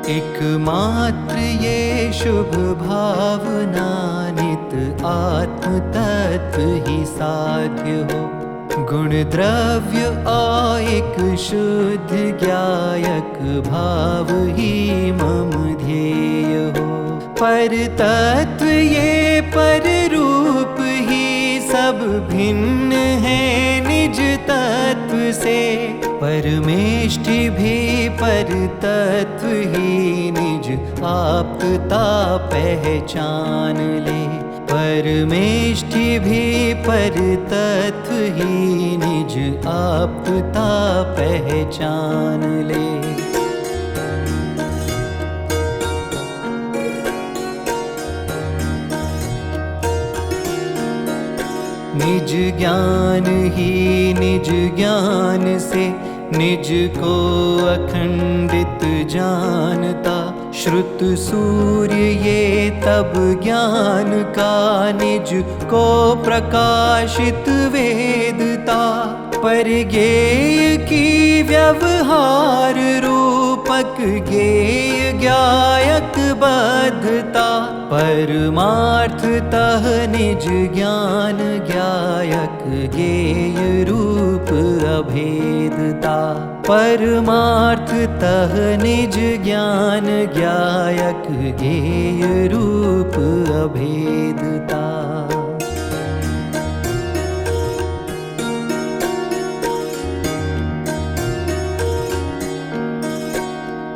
एकमात्र ये शुभ भावना नित आत्म तत्व ही साध्य हो। गुण द्रव्य एक शुद्ध ज्ञायक भाव ही मम ध्येय हो। पर तत्व ये पर रूप ही सब भिन्न है निज तत्व से। परमेष्टि भी पर तत्व ही निज आपता पहचान ले। परमेष्टि भी पर तत्व ही निज आपता पहचान ले। निज ज्ञान ही निज ज्ञान से निज को अखंडित जानता। श्रुत सूर्य ये तब ज्ञान का निज को प्रकाशित वेदता। पर ज्ञेय की व्यवहार रूपक ज्ञेय ज्ञायक बद्धता। परमार्थतः निज ज्ञान ज्ञायक ज्ञेय रूप अभेदता। परमार्थतः निज ज्ञान ज्ञायक ज्ञेय रूप अभेदता।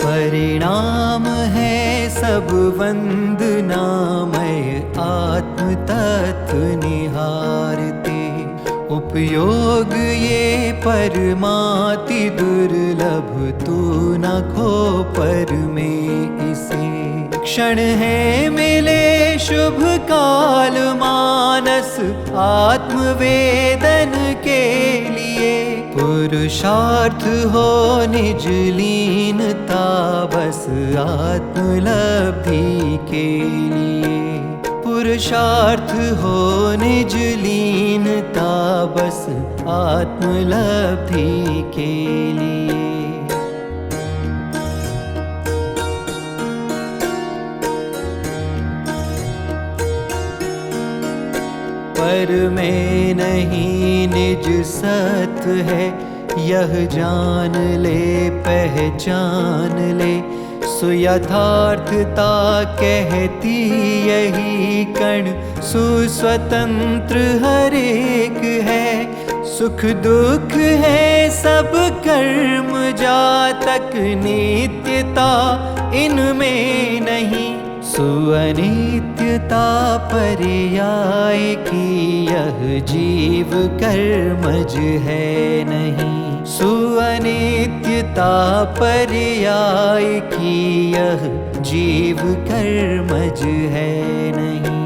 परिणाम है सब वंदनामय आत्म तत्व निहारते। उपयोग ये परमाति दुर्लभ तू न खो पर में इसे। क्षण है मिले शुभ काल मानस आत्मवेदन के लिए। पुरुषार्थ हो निज लीनता बस आत्मलब्धि के लिए। पुरुषार्थ हो निज लीनता बस आत्मलब्धि के लिए। पर में नहीं निज सत्व है यह जान ले पहचान ले। सुयथार्थता कहती यही कण सुस्वतंत्र हर एक है। सुख दुख है सब कर्म जातक नित्यता इनमें नहीं। सुअनित्यता पर्याय की यह जीव कर्मज है नहीं। सुअनित्यता पर्याय की यह जीव कर्मज है नहीं।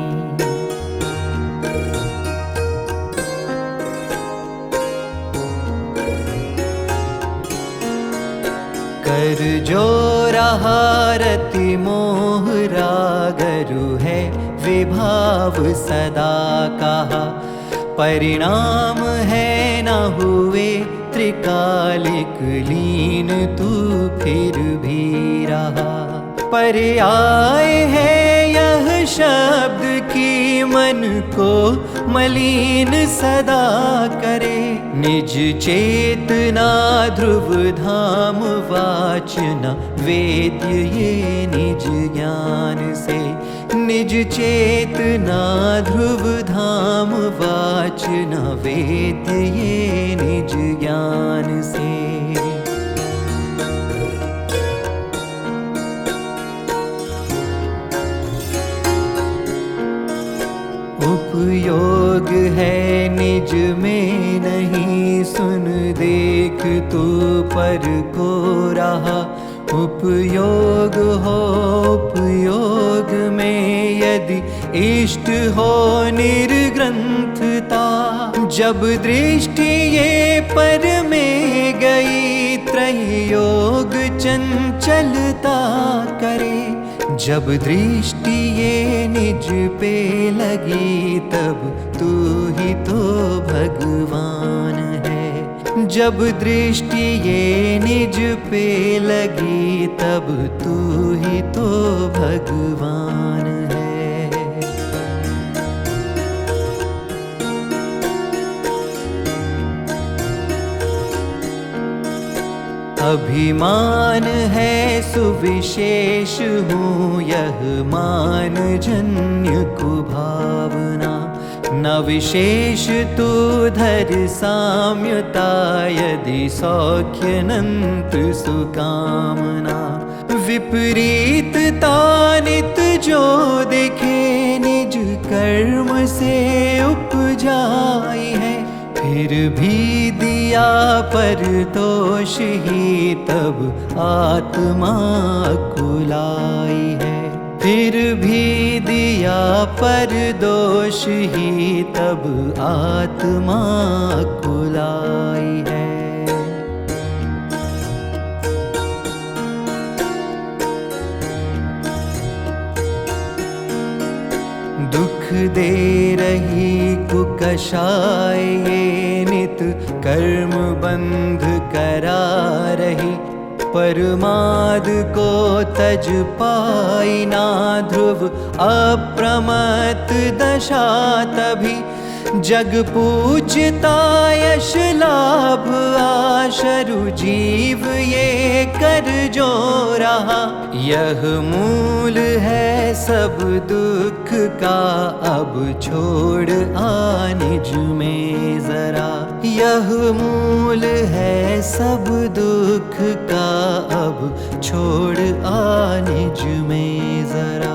कर जो रहा रति मोह रागरु है विभाव सदा कहा। परिणाम है न हुए त्रिकालिक लीन तू फिर भी रहा। पर्याय है यह शब्द की मन को मलिन सदा करे। निज चेतना ध्रुव धाम वाचना वेद्य ये निज ज्ञान से। निज चेतना ध्रुव धाम वाचना वेद्य ये निज ज्ञान से। उपयोग है निज में नहीं सुन देख तू पर को रहा। उपयोग हो उपयोग में यदि इष्ट हो निर्ग्रंथता। जब दृष्टि ये पर में गई त्रयोग चंचलता करे। जब दृष्टि ये निज पे लगी तब तू ही तो भगवान है। जब दृष्टि ये निज पे लगी, तब तू ही तो भगवान है। अभिमान है सुविशेष हूँ, यह मान जन्य कुभावना। न विशेष तू धर साम्यता, यदि सौख्यनंत सुकामना। विपरीतता नित जो दिखे, निज कर्म से उपजाई है। फिर भी दिया पर दोष ही, तब आत्मा कुलाई है। फिर भी दिया पर दोष ही, तब आत्मा कुलाई है। दुख दे रही कुकषाय, ये नित कर्म बंध करा रही। परमाद को तज पाई ना, ध्रुव अप्रमत दशा तभी। जग पूजता यश लाभ आशरु, जीव ये कर जो रहा। यह मूल है सब दुख का, अब छोड़ आ निज में जरा। यह मूल है सब दुख का, अब छोड़ आ निज में जरा।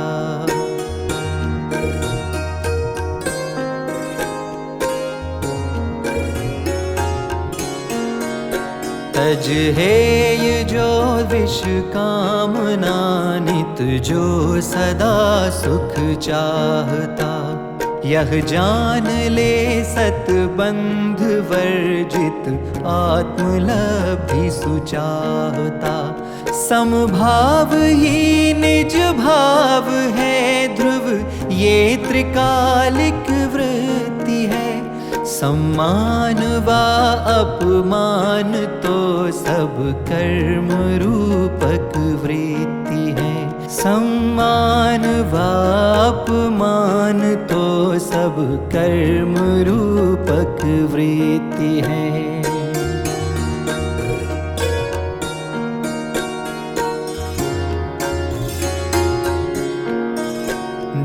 तज है जो विष कामना, नित जो सदा सुख चाहता। यह जान ले सतबंध वर्जित, आत्मलब्धि सुचाहता। समभाव ही निज भाव है, ध्रुव ये त्रिकालिक वृत्ति है। सम्मान व अपमान तो सब कर्म रूपक वृत्ति है। सम्मान व अपमान तो सब कर्म रूपक वृत्ति है।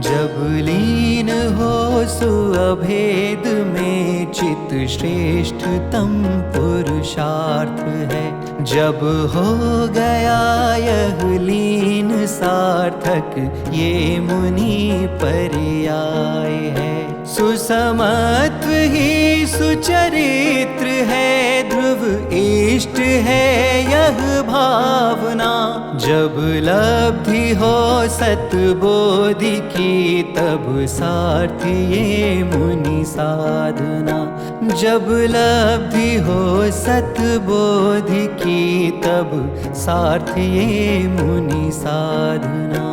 जब लीन हो सुअभेद में, चित श्रेष्ठतम पुरुषार्थ है। जब हो गया यह लीन सार्थक, ये मुनि पर्याय है। सुसमत्व ही सुचरित्र है, ध्रुव इष्ट है यह भावना। जब लब्धि हो सतबोधि की, तब सार्थ ये मुनि साधना। जब लब्धि हो सतबोधि की, तब सार्थ ये मुनि साधना।